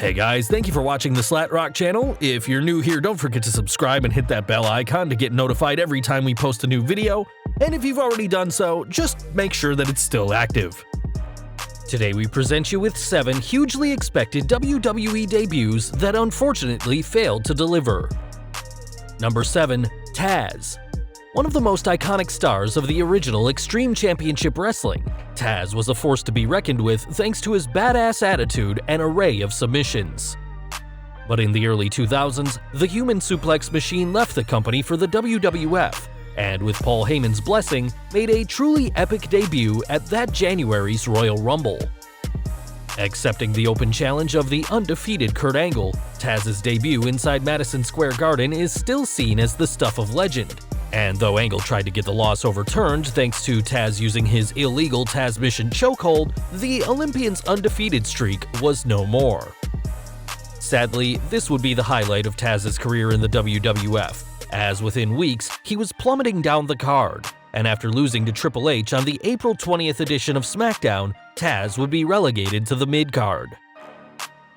Hey guys, thank you for watching the SlatRock channel. If you're new here, don't forget to subscribe and hit that bell icon to get notified every time we post a new video. And if you've already done so, just make sure that it's still active. Today we present you with 7 hugely expected WWE debuts that unfortunately failed to deliver. Number 7. Tazz. One of the most iconic stars of the original Extreme Championship Wrestling, Tazz was a force to be reckoned with thanks to his badass attitude and array of submissions. But in the early 2000s, the human suplex machine left the company for the WWF, and with Paul Heyman's blessing, made a truly epic debut at that January's Royal Rumble. Accepting the open challenge of the undefeated Kurt Angle, Tazz's debut inside Madison Square Garden is still seen as the stuff of legend. And though Angle tried to get the loss overturned thanks to Tazz using his illegal Tazmission chokehold, the Olympian's undefeated streak was no more. Sadly, this would be the highlight of Tazz's career in the WWF, as within weeks he was plummeting down the card, and after losing to Triple H on the April 20th edition of SmackDown, Tazz would be relegated to the mid-card.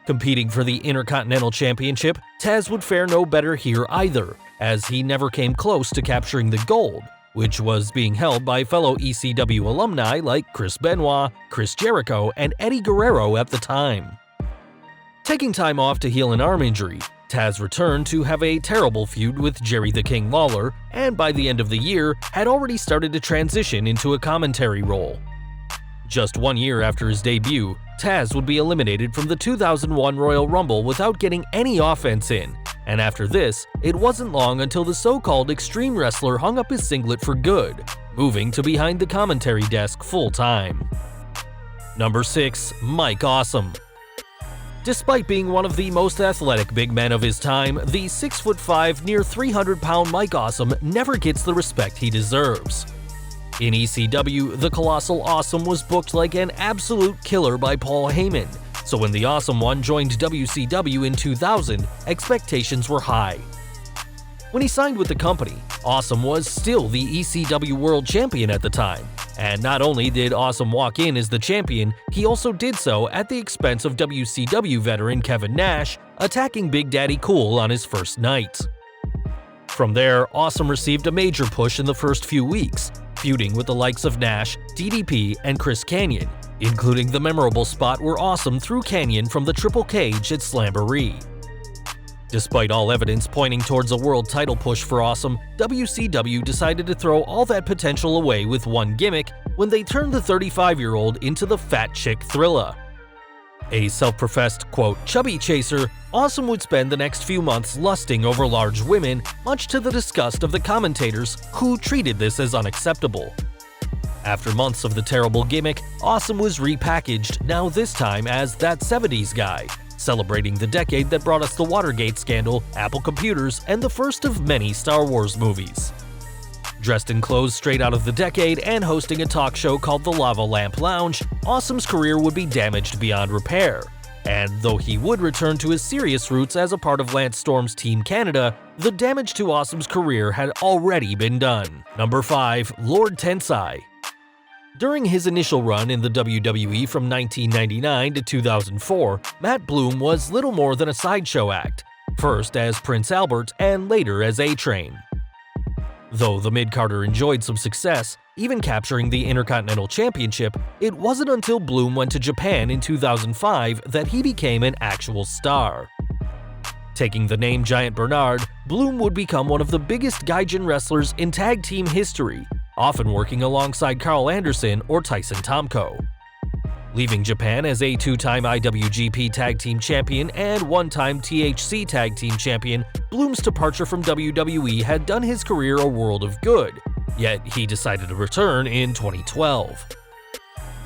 Competing for the Intercontinental Championship, Tazz would fare no better here either, as he never came close to capturing the gold, which was being held by fellow ECW alumni like Chris Benoit, Chris Jericho, and Eddie Guerrero at the time. Taking time off to heal an arm injury, Tazz returned to have a terrible feud with Jerry the King Lawler, and by the end of the year had already started to transition into a commentary role. Just 1 year after his debut, Tazz would be eliminated from the 2001 Royal Rumble without getting any offense in, and after this, it wasn't long until the so-called Extreme Wrestler hung up his singlet for good, moving to behind the commentary desk full-time. Number 6. Mike Awesome. Despite being one of the most athletic big men of his time, the 6'5", near 300-pound Mike Awesome never gets the respect he deserves. In ECW, the Colossal Awesome was booked like an absolute killer by Paul Heyman, so when the Awesome One joined WCW in 2000, expectations were high. When he signed with the company, Awesome was still the ECW World Champion at the time, and not only did Awesome walk in as the champion, he also did so at the expense of WCW veteran Kevin Nash, attacking Big Daddy Cool on his first night. From there, Awesome received a major push in the first few weeks, feuding with the likes of Nash, DDP, and Chris Kanyon, including the memorable spot where Awesome threw Kanyon from the triple cage at Slamboree. Despite all evidence pointing towards a world title push for Awesome, WCW decided to throw all that potential away with one gimmick when they turned the 35-year-old into the Fat Chick Thrilla. A self-professed, quote, chubby chaser, Awesome would spend the next few months lusting over large women, much to the disgust of the commentators who treated this as unacceptable. After months of the terrible gimmick, Awesome was repackaged, now this time as that 70s guy, celebrating the decade that brought us the Watergate scandal, Apple computers, and the first of many Star Wars movies. Dressed in clothes straight out of the decade and hosting a talk show called the Lava Lamp Lounge, Awesome's career would be damaged beyond repair. And though he would return to his serious roots as a part of Lance Storm's Team Canada, the damage to Awesome's career had already been done. Number 5. Lord Tensai. During his initial run in the WWE from 1999 to 2004, Matt Bloom was little more than a sideshow act, first as Prince Albert and later as A-Train. Though the mid-carder enjoyed some success, even capturing the Intercontinental Championship, it wasn't until Bloom went to Japan in 2005 that he became an actual star. Taking the name Giant Bernard, Bloom would become one of the biggest Gaijin wrestlers in tag team history, often working alongside Carl Anderson or Tyson Tomko. Leaving Japan as a 2-time IWGP Tag Team Champion and 1-time THC Tag Team Champion, Bloom's departure from WWE had done his career a world of good, yet he decided to return in 2012.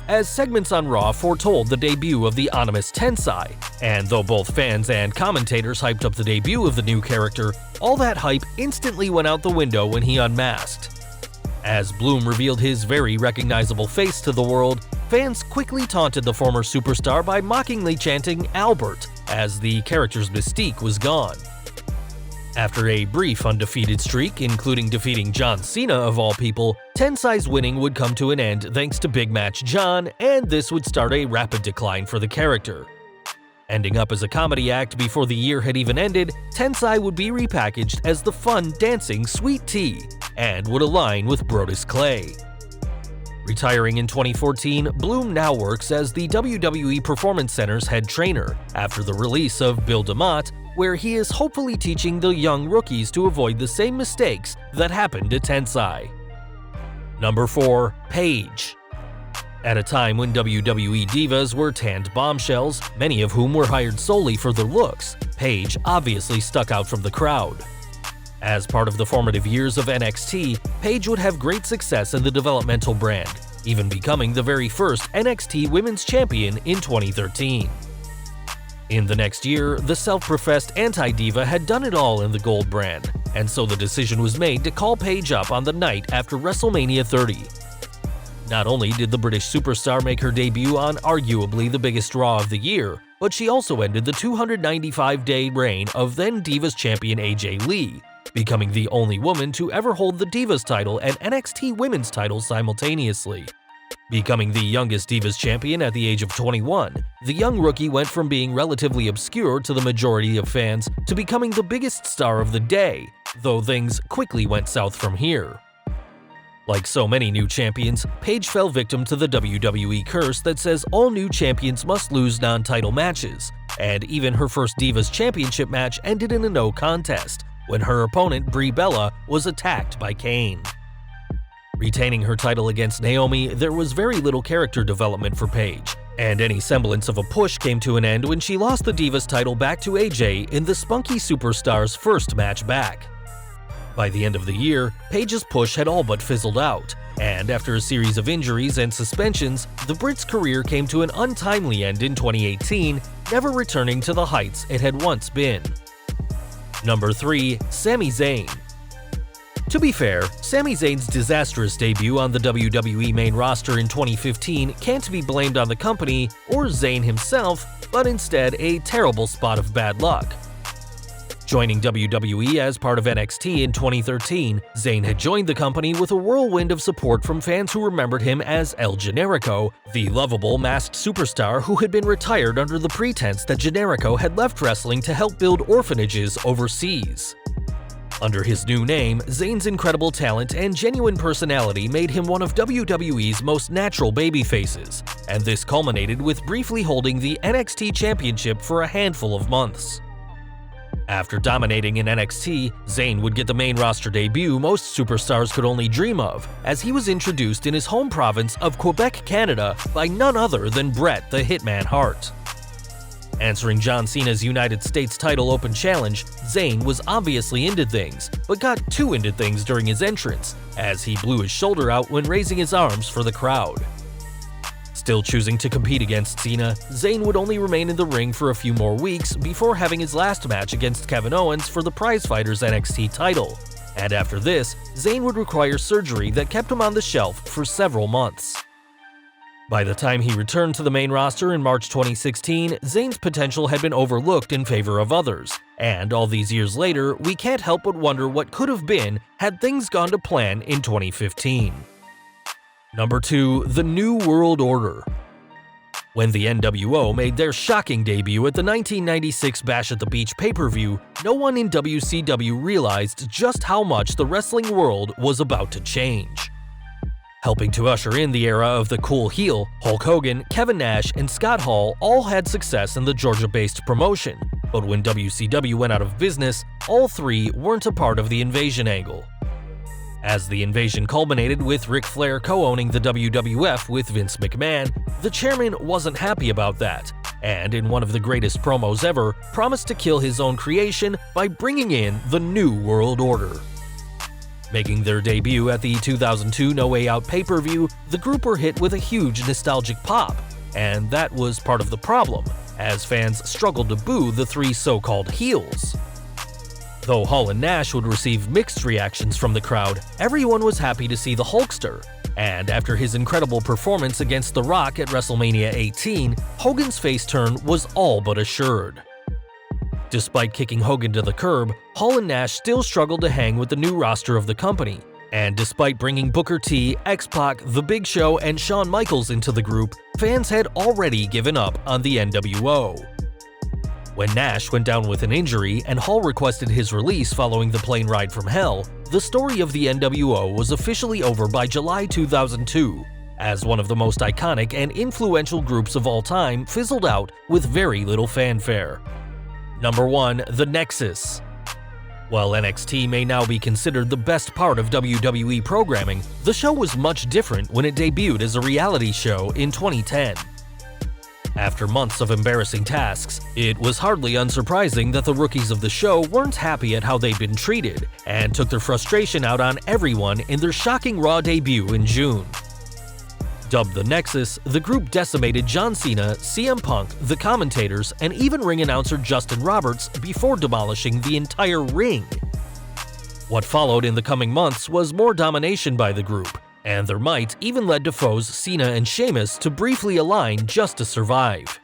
As segments on Raw foretold the debut of the ominous Tensai, and though both fans and commentators hyped up the debut of the new character, all that hype instantly went out the window when he unmasked. As Bloom revealed his very recognizable face to the world, fans quickly taunted the former superstar by mockingly chanting Albert, as the character's mystique was gone. After a brief undefeated streak, including defeating John Cena of all people, Tensai's winning would come to an end thanks to Big Match John, and this would start a rapid decline for the character. Ending up as a comedy act before the year had even ended, Tensai would be repackaged as the fun, dancing Sweet Tea and would align with Brodus Clay. Retiring in 2014, Bloom now works as the WWE Performance Center's head trainer after the release of Bill DeMott, where he is hopefully teaching the young rookies to avoid the same mistakes that happened to Tensai. Number 4. Paige. At a time when WWE divas were tanned bombshells, many of whom were hired solely for their looks, Paige obviously stuck out from the crowd. As part of the formative years of NXT, Paige would have great success in the developmental brand, even becoming the very first NXT Women's Champion in 2013. In the next year, the self-professed anti-diva had done it all in the gold brand, and so the decision was made to call Paige up on the night after WrestleMania 30. Not only did the British superstar make her debut on arguably the biggest Raw of the year, but she also ended the 295-day reign of then Divas champion AJ Lee, becoming the only woman to ever hold the Divas title and NXT Women's title simultaneously. Becoming the youngest Divas champion at the age of 21, the young rookie went from being relatively obscure to the majority of fans to becoming the biggest star of the day, though things quickly went south from here. Like so many new champions, Paige fell victim to the WWE curse that says all new champions must lose non-title matches, and even her first Divas Championship match ended in a no contest, when her opponent Brie Bella was attacked by Kane. Retaining her title against Naomi, there was very little character development for Paige, and any semblance of a push came to an end when she lost the Divas title back to AJ in the Spunky Superstar's first match back. By the end of the year, Paige's push had all but fizzled out, and after a series of injuries and suspensions, the Brit's career came to an untimely end in 2018, never returning to the heights it had once been. Number 3. Sami Zayn. To be fair, Sami Zayn's disastrous debut on the WWE main roster in 2015 can't be blamed on the company or Zayn himself, but instead a terrible spot of bad luck. Joining WWE as part of NXT in 2013, Zayn had joined the company with a whirlwind of support from fans who remembered him as El Generico, the lovable masked superstar who had been retired under the pretense that Generico had left wrestling to help build orphanages overseas. Under his new name, Zayn's incredible talent and genuine personality made him one of WWE's most natural babyfaces, and this culminated with briefly holding the NXT Championship for a handful of months. After dominating in NXT, Zayn would get the main roster debut most superstars could only dream of, as he was introduced in his home province of Quebec, Canada by none other than Bret the Hitman Hart. Answering John Cena's United States title open challenge, Zayn was obviously into things, but got too into things during his entrance, as he blew his shoulder out when raising his arms for the crowd. Still choosing to compete against Cena, Zayn would only remain in the ring for a few more weeks before having his last match against Kevin Owens for the Prizefighter's NXT title, and after this, Zayn would require surgery that kept him on the shelf for several months. By the time he returned to the main roster in March 2016, Zayn's potential had been overlooked in favor of others, and all these years later, we can't help but wonder what could have been had things gone to plan in 2015. Number 2. The New World Order. When the NWO made their shocking debut at the 1996 Bash at the Beach pay-per-view, no one in WCW realized just how much the wrestling world was about to change. Helping to usher in the era of the cool heel, Hulk Hogan, Kevin Nash, and Scott Hall all had success in the Georgia-based promotion, but when WCW went out of business, all three weren't a part of the Invasion angle. As the Invasion culminated with Ric Flair co-owning the WWF with Vince McMahon, the chairman wasn't happy about that, and in one of the greatest promos ever, promised to kill his own creation by bringing in the New World Order. Making their debut at the 2002 No Way Out pay-per-view, the group were hit with a huge nostalgic pop, and that was part of the problem, as fans struggled to boo the three so-called heels. Though Hall and Nash would receive mixed reactions from the crowd, everyone was happy to see the Hulkster, and after his incredible performance against The Rock at WrestleMania 18, Hogan's face turn was all but assured. Despite kicking Hogan to the curb, Hall and Nash still struggled to hang with the new roster of the company, and despite bringing Booker T, X-Pac, The Big Show, and Shawn Michaels into the group, fans had already given up on the NWO. When Nash went down with an injury and Hall requested his release following the plane ride from hell, the story of the NWO was officially over by July 2002, as one of the most iconic and influential groups of all time fizzled out with very little fanfare. Number 1. The Nexus. While NXT may now be considered the best part of WWE programming, the show was much different when it debuted as a reality show in 2010. After months of embarrassing tasks, it was hardly unsurprising that the rookies of the show weren't happy at how they'd been treated and took their frustration out on everyone in their shocking Raw debut in June. Dubbed the Nexus, the group decimated John Cena, CM Punk, the commentators, and even ring announcer Justin Roberts before demolishing the entire ring. What followed in the coming months was more domination by the group, and their might even led to foes Cena and Sheamus to briefly align just to survive.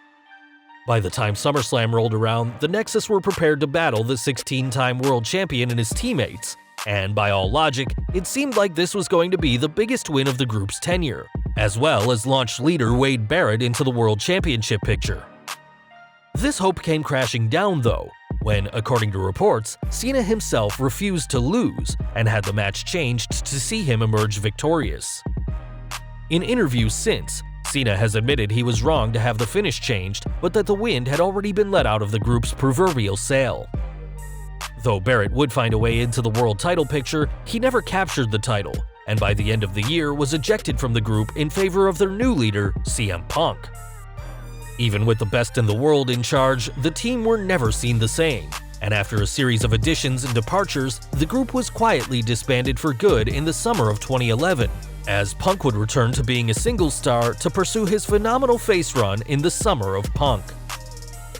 By the time SummerSlam rolled around, the Nexus were prepared to battle the 16-time world champion and his teammates, and by all logic, it seemed like this was going to be the biggest win of the group's tenure, as well as launch leader Wade Barrett into the World Championship picture. This hope came crashing down though, when, according to reports, Cena himself refused to lose and had the match changed to see him emerge victorious. In interviews since, Cena has admitted he was wrong to have the finish changed, but that the wind had already been let out of the group's proverbial sail. Though Barrett would find a way into the world title picture, he never captured the title, and by the end of the year was ejected from the group in favor of their new leader, CM Punk. Even with the best in the world in charge, the team were never seen the same, and after a series of additions and departures, the group was quietly disbanded for good in the summer of 2011, as Punk would return to being a single star to pursue his phenomenal face run in the summer of Punk.